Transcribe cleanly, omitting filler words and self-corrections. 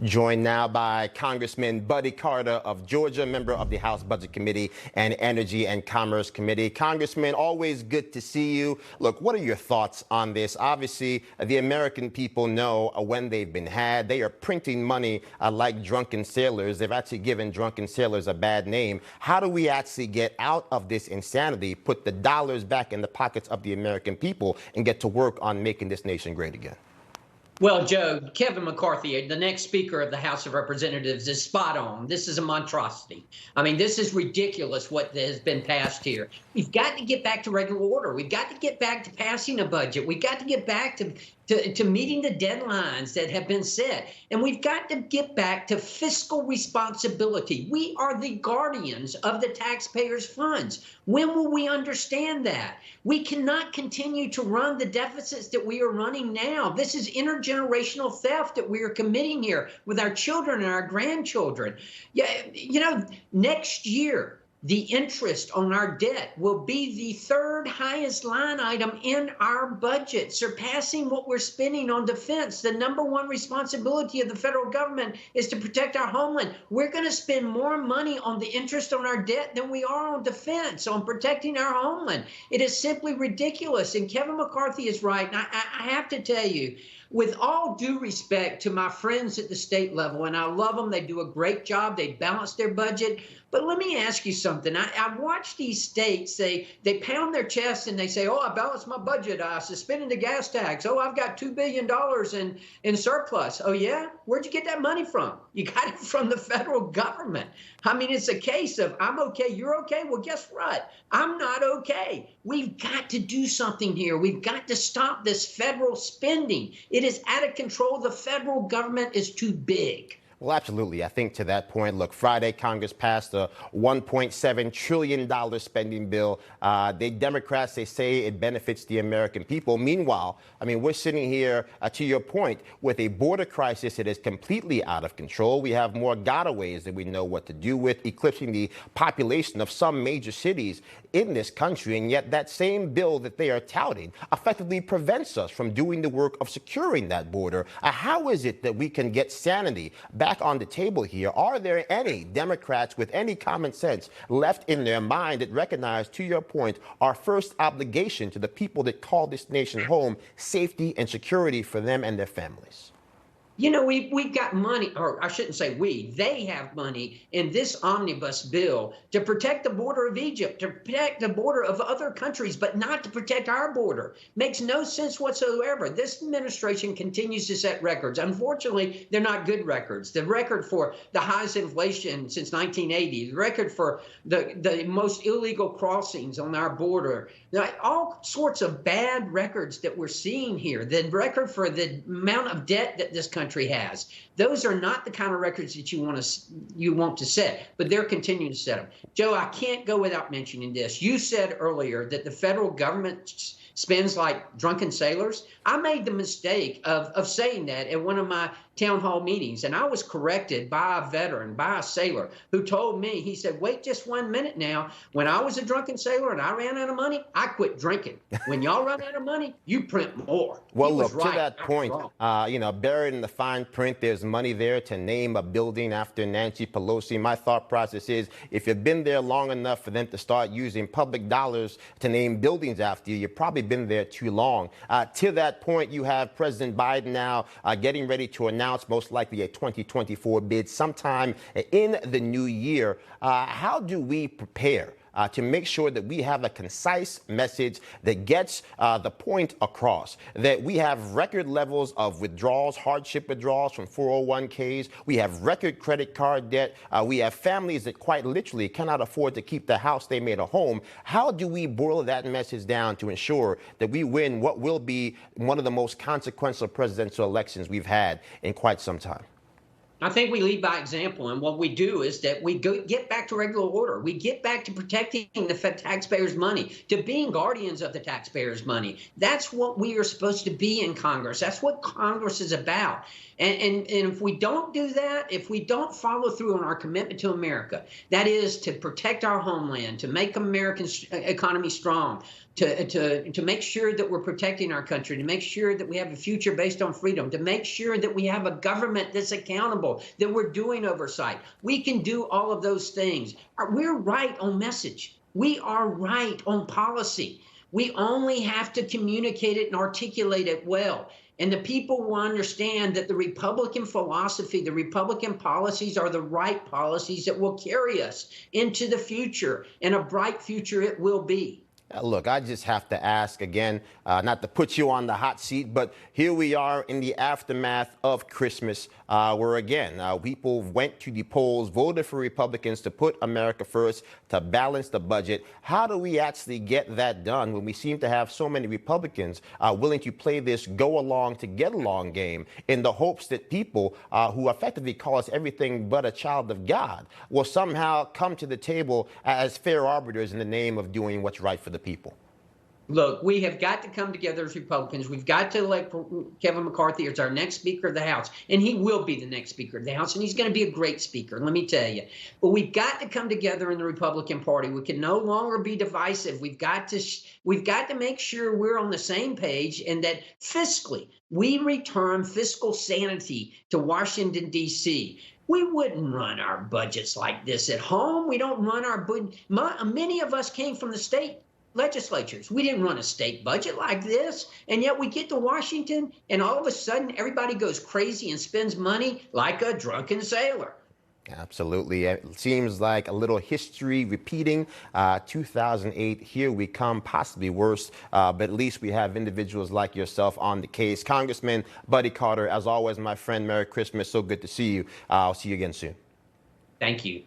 Joined now by Congressman Buddy Carter of Georgia, member of the House Budget Committee and Energy and Commerce Committee. Congressman, always good to see you. Look, what are your thoughts on this? Obviously, the American people know when they've been had. They are printing money like drunken sailors. They've actually given drunken sailors a bad name. How do we actually get out of this insanity, put the dollars back in the pockets of the American people, and get to work on making this nation great again? Well, Joe, Kevin McCarthy, the next Speaker of the House of Representatives, is spot on. This is a monstrosity. I mean, this is ridiculous what has been passed here. We've got to get back to regular order. We've got to get back to passing a budget. We've got to get back to meeting the deadlines that have been set. And we've got to get back to fiscal responsibility. We are the guardians of the taxpayers' funds. When will we understand that? We cannot continue to run the deficits that we are running now. This is intergenerational theft that we are committing here with our children and our grandchildren. Yeah, you know, next year, the interest on our debt will be the third highest line item in our budget, surpassing what we're spending on defense. The number one responsibility of the federal government is to protect our homeland. We're going to spend more money on the interest on our debt than we are on defense, on protecting our homeland. It is simply ridiculous. And Kevin McCarthy is right. And I have to tell you, with all due respect to my friends at the state level, and I love them, they do a great job, they balance their budget. But let me ask you something. I watch these states say, they pound their chests and they say, oh, I balanced my budget, I suspended the gas tax, oh, I've got $2 billion in surplus. Oh, yeah? Where'd you get that money from? You got it from the federal government. I mean, it's a case of I'm okay, you're okay. Well, guess what? I'm not okay. We've got to do something here. We've got to stop this federal spending. It is out of control. The federal government is too big. Well, absolutely. I think to that point, look, Friday, Congress passed a $1.7 trillion spending bill. Democrats, they say it benefits the American people. Meanwhile, I mean, we're sitting here, to your point, with a border crisis that is completely out of control. We have more gotaways than we know what to do with, eclipsing the population of some major cities in this country. And yet that same bill that they are touting effectively prevents us from doing the work of securing that border. How is it that we can get sanity back on the table here? Are there any Democrats with any common sense left in their mind that recognize, to your point, our first obligation to the people that call this nation home, safety and security for them and their families? You know, we've got money, or I shouldn't say we, they have money in this omnibus bill to protect the border of Egypt, to protect the border of other countries, but not to protect our border. Makes no sense whatsoever. This administration continues to set records. Unfortunately, they're not good records. The record for the highest inflation since 1980, the record for the most illegal crossings on our border, all sorts of bad records that we're seeing here. The record for the amount of debt that this country has. Those are not the kind of records that you want to set, but they're continuing to set them. Joe, I can't go without mentioning this. You said earlier that the federal government spends like drunken sailors. I made the mistake of saying that at one of my town hall meetings, and I was corrected by a veteran, by a sailor, who told me, he said, wait just 1 minute now. When I was a drunken sailor and I ran out of money, I quit drinking. When y'all run out of money, you print more. Well, look, to that point, you know, buried in the fine print, there's money there to name a building after Nancy Pelosi. My thought process is, if you've been there long enough for them to start using public dollars to name buildings after you, you've probably been there too long. To that point, you have President Biden now getting ready to announce most likely a 2024 bid sometime in the new year. How do we prepare to make sure that we have a concise message that gets the point across, that we have record levels of withdrawals, hardship withdrawals from 401ks, we have record credit card debt, we have families that quite literally cannot afford to keep the house they made a home? How do we boil that message down to ensure that we win what will be one of the most consequential presidential elections we've had in quite some time? I think we lead by example, and what we do is that we get back to regular order. We get back to protecting the taxpayers' money, to being guardians of the taxpayers' money. That's what we are supposed to be in Congress. That's what Congress is about. And if we don't do that, if we don't follow through on our commitment to America, that is to protect our homeland, to make American economy strong, to make sure that we're protecting our country, to make sure that we have a future based on freedom, to make sure that we have a government that's accountable, accountable, that we're doing oversight. We can do all of those things. We're right on message. We are right on policy. We only have to communicate it and articulate it well. And the people will understand that the Republican philosophy, the Republican policies are the right policies that will carry us into the future, and a bright future it will be. Look, I just have to ask again, not to put you on the hot seat, but here we are in the aftermath of Christmas, where again, people went to the polls, voted for Republicans to put America first, to balance the budget. How do we actually get that done when we seem to have so many Republicans willing to play this go along to get along game in the hopes that people who effectively call us everything but a child of God will somehow come to the table as fair arbiters in the name of doing what's right for the people? Look, we have got to come together as Republicans. We've got to elect Kevin McCarthy as our next Speaker of the House, and he will be the next Speaker of the House, and he's going to be a great speaker, let me tell you. But we've got to come together in the Republican Party. We can no longer be divisive. We've got to make sure we're on the same page, and that fiscally we return fiscal sanity to Washington, D.C. We wouldn't run our budgets like this at home. We don't run our budget. Many of us came from the state legislatures. We didn't run a state budget like this, and yet we get to Washington, and all of a sudden everybody goes crazy and spends money like a drunken sailor. Absolutely. It seems like a little history repeating. 2008, here we come, possibly worse, but at least we have individuals like yourself on the case. Congressman Buddy Carter, as always, my friend, Merry Christmas. So good to see you. I'll see you again soon. Thank you.